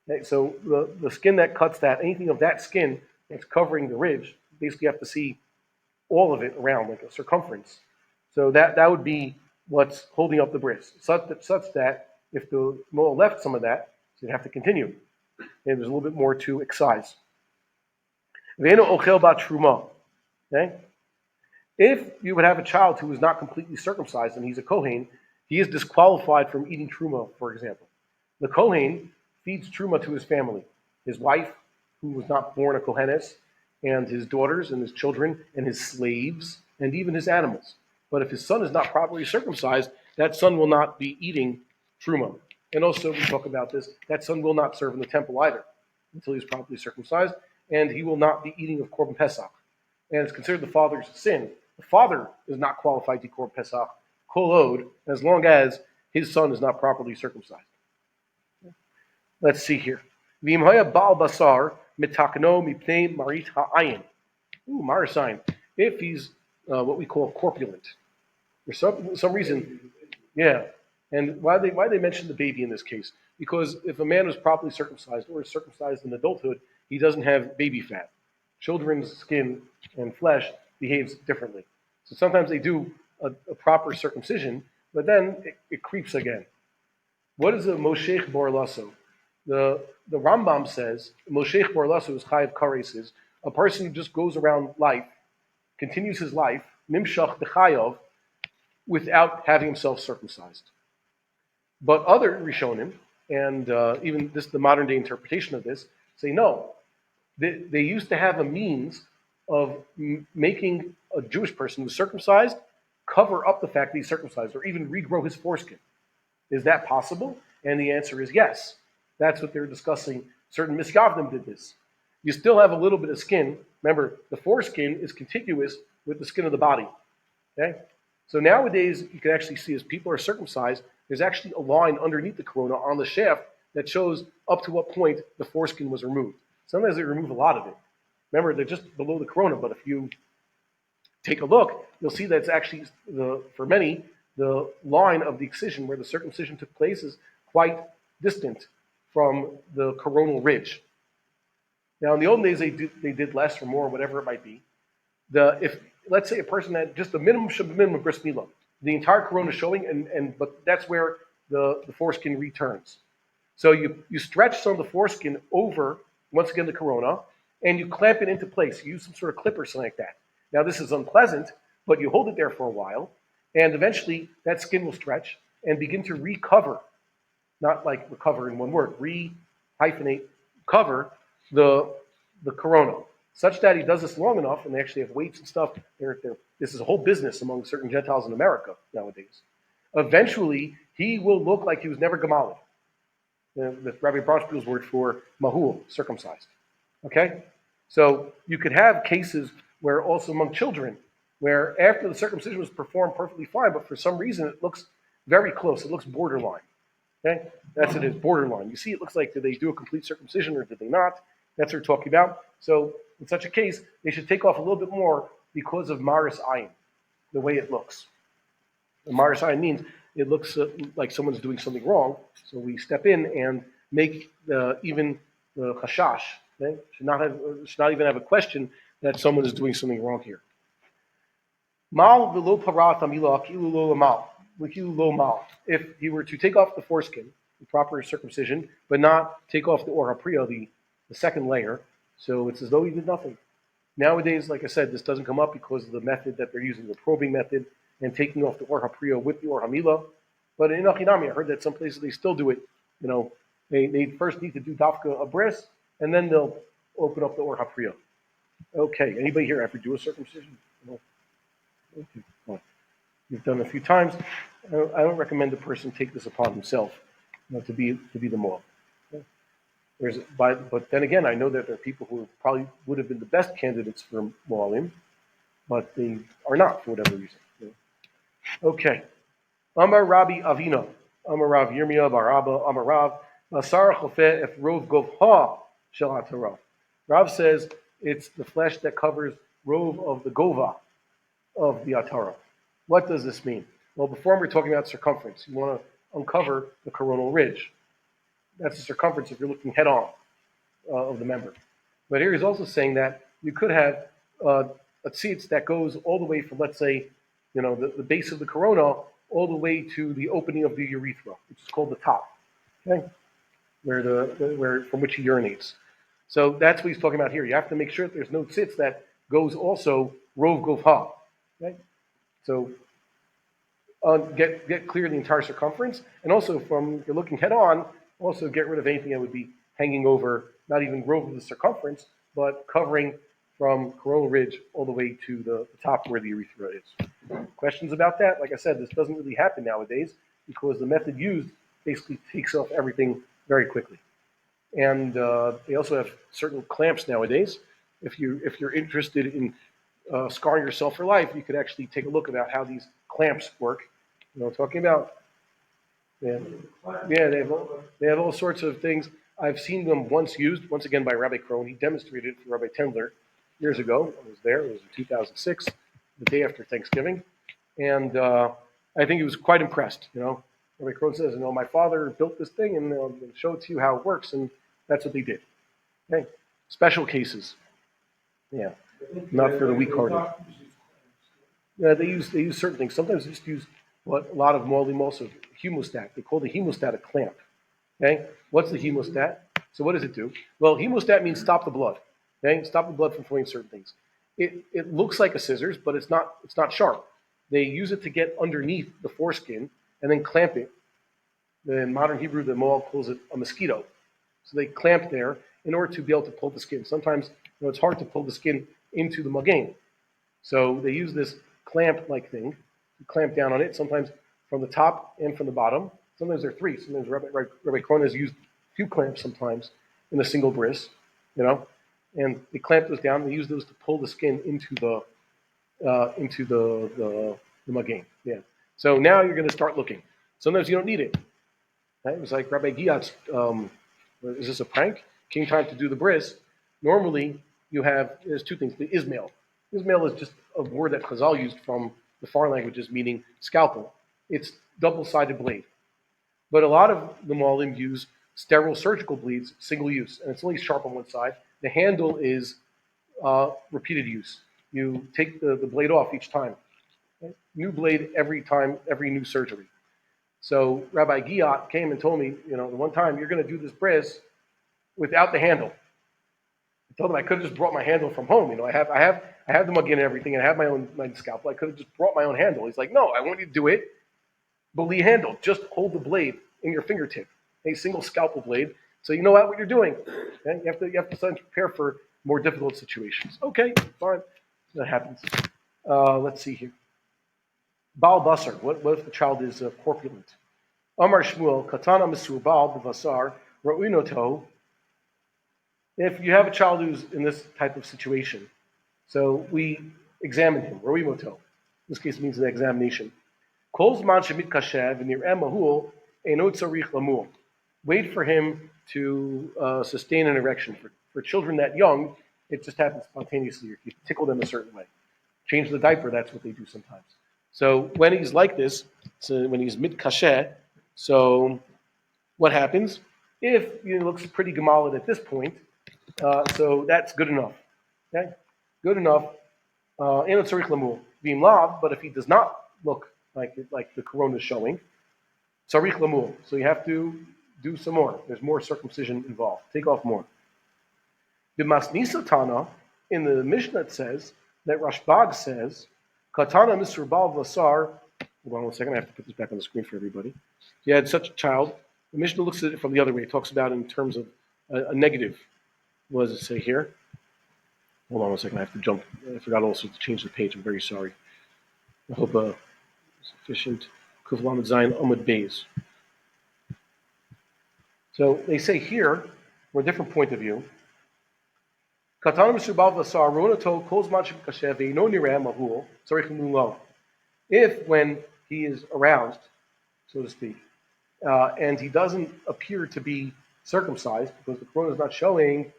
Okay? So the skin that cuts that, anything of that skin that's covering the ridge, basically you have to see all of it around, like a circumference. So that would be what's holding up the bris, such that if the mohel left some of that, so you'd have to continue. And there's a little bit more to excise. Okay? If you would have a child who is not completely circumcised and he's a Kohen, he is disqualified from eating truma, for example. The Kohen feeds truma to his family, his wife, who was not born a Kohenes, and his daughters and his children and his slaves and even his animals. But if his son is not properly circumcised, that son will not be eating truma. And also, we talk about this, that son will not serve in the temple either until he's properly circumcised, and he will not be eating of Korban Pesach. And it's considered the father's sin. The father is not qualified to eat Korban Pesach, kol od, as long as his son is not properly circumcised. Let's see here. V'imhaya bal basar mitakno mipnei marit ha'ayin. Ooh, marasayin. If he's what we call corpulent, for some reason, yeah. And why they mention the baby in this case? Because if a man is properly circumcised or is circumcised in adulthood, he doesn't have baby fat. Children's skin and flesh behaves differently. So sometimes they do a proper circumcision, but then it creeps again. What is a Moshech Bar Lasso? The Rambam says Moshech Bar Lasso is Chayav Kares, is a person who just goes around life, continues his life, Nimshach B'Chayav, without having himself circumcised. But other Rishonim, and even the modern day interpretation of this, say no. They used to have a means of making a Jewish person who's circumcised cover up the fact that he's circumcised, or even regrow his foreskin. Is that possible? And the answer is yes. That's what they're discussing. Certain Misyavnim did this. You still have a little bit of skin. Remember, the foreskin is contiguous with the skin of the body. Okay? So nowadays, you can actually see as people are circumcised, there's actually a line underneath the corona on the shaft that shows up to what point the foreskin was removed. Sometimes they remove a lot of it. Remember, they're just below the corona, but if you take a look, you'll see that it's actually, for many, the line of the excision where the circumcision took place is quite distant from the coronal ridge. Now, in the olden days, they did less or more, whatever it might be. If let's say a person had just the minimum of bris milah, the entire corona showing, but that's where the foreskin returns. So you stretch some of the foreskin over, once again, the corona, and you clamp it into place. You use some sort of clip or something like that. Now, this is unpleasant, but you hold it there for a while, and eventually that skin will stretch and begin to recover, not like recover in one word, re-hyphenate, cover the corona, such that he does this long enough, and they actually have weights and stuff. This is a whole business among certain Gentiles in America nowadays. Eventually, he will look like he was never gemaled. The Rabbi Barshbill's word for mahul, circumcised. Okay? So you could have cases where also among children, where after the circumcision was performed perfectly fine, but for some reason it looks very close. It looks borderline. Okay? That's it is, borderline. You see, it looks like, did they do a complete circumcision or did they not? That's what we're talking about. So in such a case, they should take off a little bit more because of maris ayin, the way it looks. And maris ayin means it looks like someone's doing something wrong. So we step in and make even the chashash. Okay? Should not even have a question that someone is doing something wrong here. Mal v'lo parat hamilah kilu lo mal, kilu lo mal. If he were to take off the foreskin, the proper circumcision, but not take off the or hapriya, the second layer, so it's as though he did nothing. Nowadays, like I said, this doesn't come up because of the method that they're using, the probing method, and taking off the or hapriya with the or hamila. But in Achinami, I heard that some places they still do it. You know, they first need to do dafka a bris, and then they'll open up the or hapriya. Okay, anybody here ever do a circumcision? No. Okay. Well, you've done it a few times. I don't recommend the person take this upon himself, to be the moel. But then again, I know that there are people who probably would have been the best candidates for moalim, but they are not for whatever reason. Okay. Amar Rabbi Avino, Amar Rav Yirmiyah Bar Abba, Amar Rav Masar Chofeh Ef Rov Govha Shel HaTorah. Rav says it's the flesh that covers rov of the gova of the Torah. What does this mean? Well, before we're talking about circumference, you want to uncover the coronal ridge. That's the circumference if you're looking head on of the member. But here he's also saying that you could have a tzitz that goes all the way from, let's say, the base of the corona all the way to the opening of the urethra, which is called the top, okay? Where from which he urinates. So that's what he's talking about here. You have to make sure that there's no tzitz that goes also rov govha. Okay? So get clear the entire circumference, and also from you're looking head on, also get rid of anything that would be hanging over, not even rov of the circumference, but covering from coronal ridge all the way to the top where the urethra is. Questions about that? Like I said, this doesn't really happen nowadays because the method used basically takes off everything very quickly. And they also have certain clamps nowadays. If you're interested in scarring yourself for life, you could actually take a look about how these clamps work. You know what I'm talking about? Yeah, yeah, they have all sorts of things. I've seen them once used, once again by Rabbi Krohn. He demonstrated it for Rabbi Tendler years ago. I was there. It was in 2006, the day after Thanksgiving, and I think he was quite impressed. Rabbi Krohn says, my father built this thing, and I'm going to show it to you how it works, and that's what they did. Okay, special cases. Yeah, not for the weak-hearted. Yeah, they use certain things. Sometimes they just use what a lot of Moalim also hemostat. They call the hemostat a clamp. Okay, what's the hemostat? So what does it do? Well, hemostat means stop the blood. Okay, stop the blood from flowing certain things. It looks like a scissors, but it's not. It's not sharp. They use it to get underneath the foreskin and then clamp it. In modern Hebrew, the Moal calls it a mosquito. So they clamp there in order to be able to pull the skin. Sometimes it's hard to pull the skin into the magain. So they use this clamp-like thing to clamp down on it, sometimes from the top and from the bottom. Sometimes there are three. Sometimes Rabbi Krohn has used a few clamps sometimes in a single bris, and they clamp those down. They use those to pull the skin into the magain. Yeah. So now you're going to start looking. Sometimes you don't need it. Right? It was like Rabbi Giat's, is this a prank? Came time to do the bris. Normally, there's two things. The Ismail. Ismail is just a word that Chazal used from the foreign languages, meaning scalpel. It's double-sided blade. But a lot of the Moalim use sterile surgical blades, single use, and it's only sharp on one side. The handle is repeated use. You take the blade off each time. Okay? New blade every time, every new surgery. So Rabbi Giat came and told me, the one time you're going to do this bris without the handle. I told him I could have just brought my handle from home. I have the mugin and everything, and I have my scalpel. I could have just brought my own handle. He's like, no, I want you to do it. Beli handle. Just hold the blade in your fingertip. A single scalpel blade. So you know what you're doing. Okay? You have to prepare for more difficult situations. Okay, fine. That happens. Let's see here. Baal basar. What if the child is corpulent? Amar Shmuel, katana mesur baal b'vasar ra'uinoto. If you have a child who's in this type of situation, so we examine him, ra'uimoto. In this case, it means an examination. Kol zman shemit kashev v'nir'eh mahul eino tzarich lamul. Wait for him to sustain an erection. For children that young, it just happens spontaneously. You tickle them a certain way. Change the diaper, that's what they do sometimes. So when he's like this, so when he's mit kasheh, so what happens? If he looks pretty gemalid at this point, so that's good enough. Okay? Good enough. Eno tzarich lamul. V'im lav, but if he does not look like the corona is showing, tzarich lamul. So you have to do some more. There's more circumcision involved. Take off more. The Masnisa Tana, in the Mishnah it says, that Rashbag says, Katana Mr. Bal Vasar. Hold on 1 second, I have to put this back on the screen for everybody. If you had such a child, the Mishnah looks at it from the other way. It talks about it in terms of a negative. What does it say here? Hold on 1 second, I have to jump. I forgot also to change the page. I'm very sorry. I hope sufficient. Kuflam Zayin Amud Beis. So they say here, from a different point of view, if when he is aroused, so to speak, and he doesn't appear to be circumcised because the corona is not showing,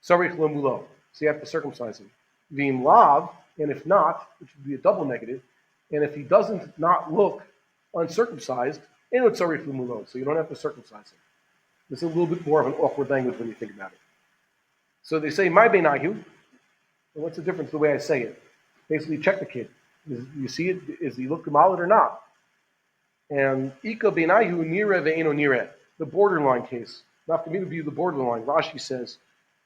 so you have to circumcise him. V'im lav, and if not, which would be a double negative, and if he doesn't not look uncircumcised, so you don't have to circumcise him. This is a little bit more of an awkward language when you think about it. So they say, my benayu, and what's the difference the way I say it? Basically, check the kid. You see it? Is he look gemalid or not? And ika benayu nire ve'eno nire, the borderline case. Not for me to view the borderline. Rashi says,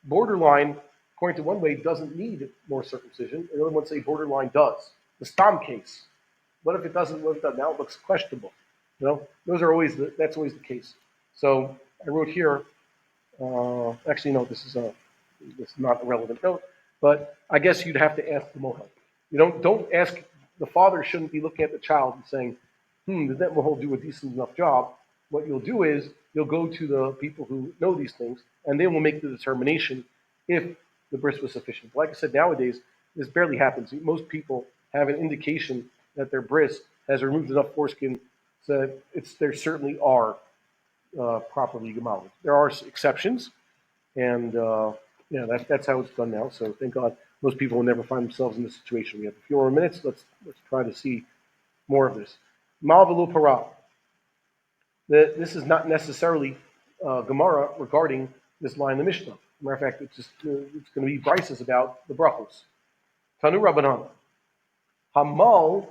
borderline, according to one way, doesn't need more circumcision. The other one say borderline does. The stam case. What if it doesn't? What if it doesn't? Now it looks questionable. That's always the case. So I wrote here. Actually, no, this is not a relevant note. But I guess you'd have to ask the mohel. You don't ask the father shouldn't be looking at the child and saying, did that mohel do a decent enough job? What you'll do is you'll go to the people who know these things, and they will make the determination if the bris was sufficient. Like I said, nowadays, this barely happens. Most people have an indication that their bris has removed enough foreskin so that there certainly are properly gemaled. There are exceptions, and that's how it's done now. So thank God most people will never find themselves in this situation. We have a few more minutes. Let's try to see more of this. Mal v'lo para. This is not necessarily Gemara regarding this line in the Mishnah. Matter of fact, it's going to be brises about the brachos. Tanu Rabbanan. Hamal,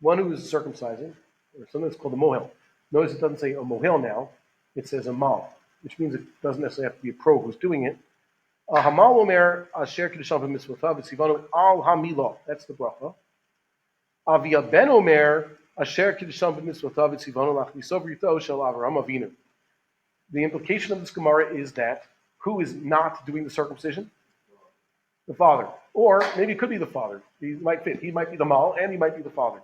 one who is circumcising, or something that's called a mohel. Notice it doesn't say a mohel now, it says a mal, which means it doesn't necessarily have to be a pro who's doing it. Hamal omer asher kedushan v'mitzvotav v'tzivanu al hamilah. That's the bracha. Avi ben omer asher kedushan v'mitzvotav v'tzivanu lachnisov rito shel Avraham Avinu. The implication of this Gemara is that who is not doing the circumcision? The father. Or maybe it could be the father. He might fit. He might be the mal and he might be the father.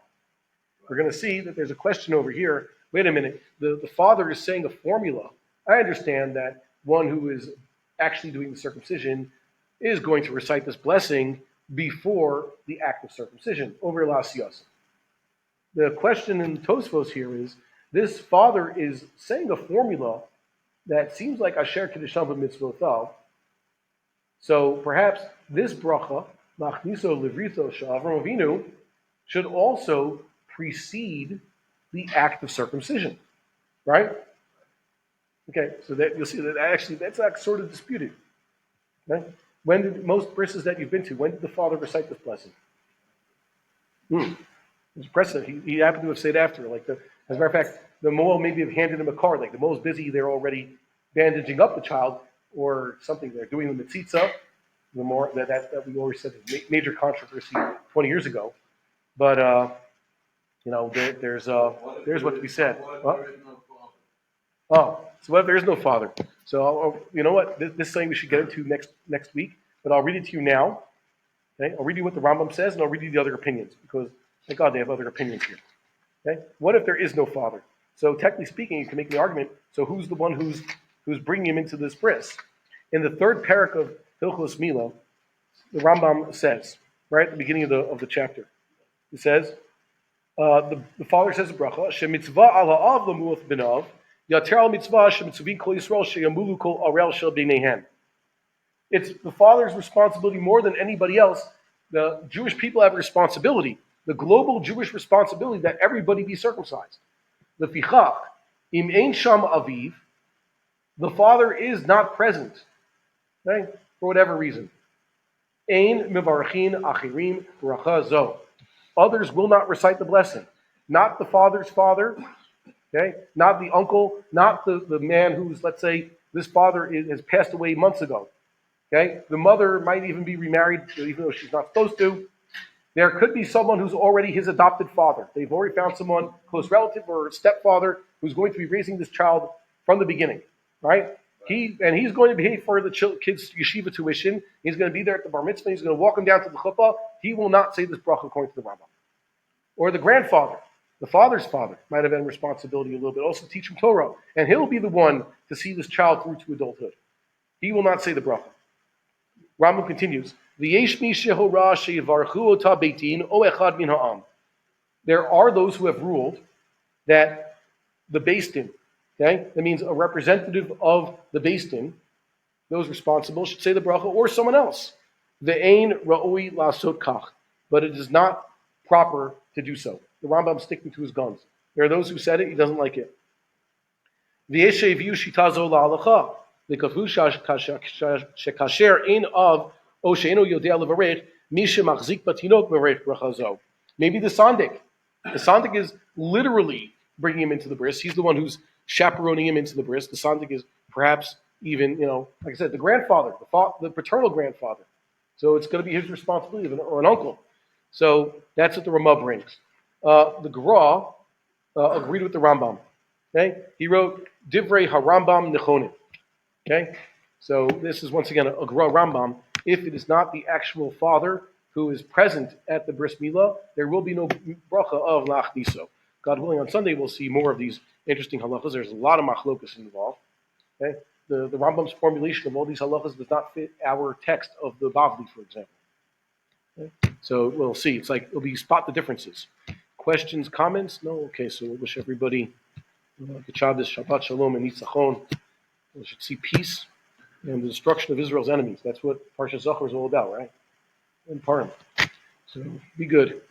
We're going to see that there's a question over here. Wait a minute. The father is saying a formula. I understand that one who is actually doing the circumcision is going to recite this blessing before the act of circumcision. Over Lasiyasa. The question in Tosfos here is, this father is saying a formula that seems like Asher Kedushan B'Mitzvotav. So perhaps this bracha, Machniso Livrito Sha'avram Avinu, should also precede the act of circumcision, right? Okay, so that you'll see that actually that's like sort of disputed. Okay? When did most brises that you've been to, when did the father recite this blessing? There's precedent. He happened to have said after, as a matter of fact, the mohel maybe have handed him a card, like the mohel is busy, they're already bandaging up the child or something. They're doing the mitzitza, the more that we always said is major controversy 20 years ago. But there's what to be said. What if there is no father? Oh, so what if there is no father? So you know what? This is something we should get into next week. But I'll read it to you now. Okay, I'll read you what the Rambam says, and I'll read you the other opinions because thank God they have other opinions here. Okay, what if there is no father? So technically speaking, you can make the argument. So who's the one who's bringing him into this bris? In the third parak of Hilchos Milah, the Rambam says right at the beginning of the chapter, he says the father says a bracha shemitzvah ala av lamuach benav yater al mitzvah shemitzuvin kol Yisrael sheyamulu kol arel shel bneihen. It's the father's responsibility more than anybody else. The Jewish people have a responsibility, the global Jewish responsibility that everybody be circumcised. The fichach im ein sham aviv. The father is not present, okay, for whatever reason. Ein mivarachin achirim bracha zo. Others will not recite the blessing. Not the father's father, okay, not the uncle, not the man who's, let's say, this father has passed away months ago. Okay, the mother might even be remarried, even though she's not supposed to. There could be someone who's already his adopted father. They've already found someone, close relative or stepfather, who's going to be raising this child from the beginning, right? He's going to pay for the kids' yeshiva tuition. He's going to be there at the bar mitzvah. He's going to walk him down to the chuppah. He will not say this bracha according to the Rambam. Or the grandfather, the father's father, might have had responsibility a little bit. Also teach him Torah, and he'll be the one to see this child through to adulthood. He will not say the bracha. Rambam continues. There are those who have ruled that the Beis Din, okay, that means a representative of the Beis Din, those responsible should say the bracha, or someone else. Ve'ein ra'oi la'asot kach, but it is not proper to do so. The Rambam's sticking to his guns. There are those who said it, he doesn't like it. V'yesheviu shitazo la'alacha. The shekasher ein of o she'eno yodea levarech misha machzik batinok varech brachazo. Maybe the sandik. The sandik is literally bringing him into the bris. He's the one who's chaperoning him into the bris. The sandik is perhaps even, like I said, the grandfather, the paternal grandfather. So it's going to be his responsibility, or an uncle. So that's what the Ramah brings. The Gra agreed with the Rambam. Okay, he wrote Divrei HaRambam Nechonim. Okay, so this is once again a Gra Rambam. If it is not the actual father, who is present at the bris milah, there will be no bracha of lachniso. God willing, on Sunday we'll see more of these interesting halachas. There's a lot of machlokas involved. Okay? The Rambam's formulation of all these halachas does not fit our text of the Bavli, for example. Okay? So we'll see. It's like it'll be spot the differences. Questions, comments? No? Okay, so we'll wish everybody good Shabbos, Shabbat Shalom, and Nitzachon. We should see peace and the destruction of Israel's enemies. That's what Parsha Zachor is all about, right? And Purim. So be good.